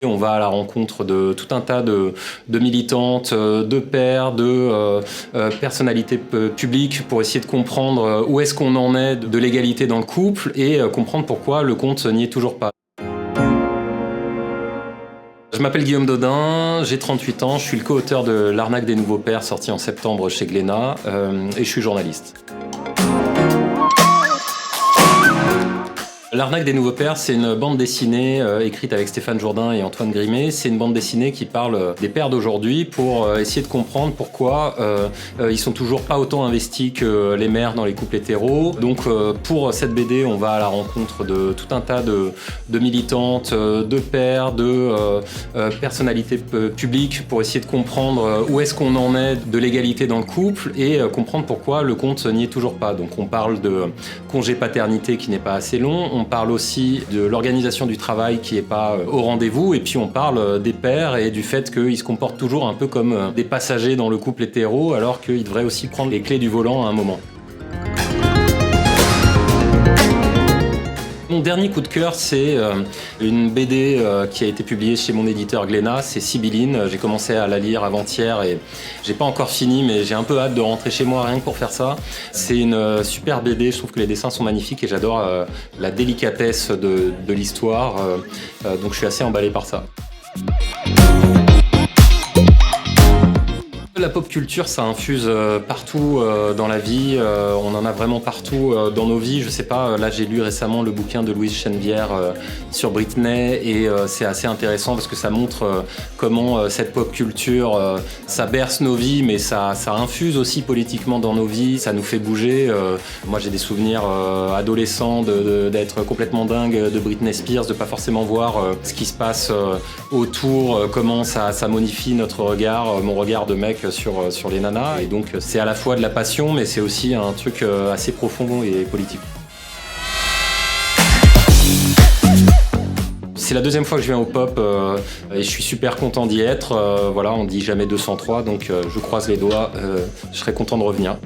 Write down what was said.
On va à la rencontre de tout un tas de militantes, de pairs, de personnalités publiques pour essayer de comprendre où est-ce qu'on en est de l'égalité dans le couple et comprendre pourquoi le compte n'y est toujours pas. Je m'appelle Guillaume Dodin, j'ai 38 ans, je suis le co-auteur de L'arnaque des nouveaux pères sorti en septembre chez Glénat et je suis journaliste. L'arnaque des nouveaux pères, c'est une bande dessinée écrite avec Stéphane Jourdain et Antoine Grimet. C'est une bande dessinée qui parle des pères d'aujourd'hui pour essayer de comprendre pourquoi ils sont toujours pas autant investis que les mères dans les couples hétéros. Donc pour cette BD, on va à la rencontre de tout un tas de militantes, de pères, de personnalités publiques pour essayer de comprendre où est-ce qu'on en est de l'égalité dans le couple et comprendre pourquoi le compte n'y est toujours pas. Donc on parle de congé paternité qui n'est pas assez long. On parle aussi de l'organisation du travail qui n'est pas au rendez-vous et puis on parle des pères et du fait qu'ils se comportent toujours un peu comme des passagers dans le couple hétéro alors qu'ils devraient aussi prendre les clés du volant à un moment. Mon dernier coup de cœur, c'est une BD qui a été publiée chez mon éditeur Glénat, c'est Sibylline. J'ai commencé à la lire avant-hier et j'ai pas encore fini, mais j'ai un peu hâte de rentrer chez moi rien que pour faire ça. C'est une super BD, je trouve que les dessins sont magnifiques et j'adore la délicatesse de l'histoire, donc je suis assez emballé par ça. La pop culture, ça infuse partout dans la vie, on en a vraiment partout dans nos vies. Je sais pas, là j'ai lu récemment le bouquin de Louise Chenevière sur Britney et c'est assez intéressant parce que ça montre comment cette pop culture, ça berce nos vies mais ça infuse aussi politiquement dans nos vies, ça nous fait bouger. Moi j'ai des souvenirs adolescents d'être complètement dingue de Britney Spears, de pas forcément voir ce qui se passe autour, comment ça modifie notre regard, mon regard de mec sur les nanas, et donc c'est à la fois de la passion mais c'est aussi un truc assez profond et politique. C'est la deuxième fois que je viens au Pop et je suis super content d'y être. Voilà, on dit jamais 203 donc je croise les doigts, je serai content de revenir.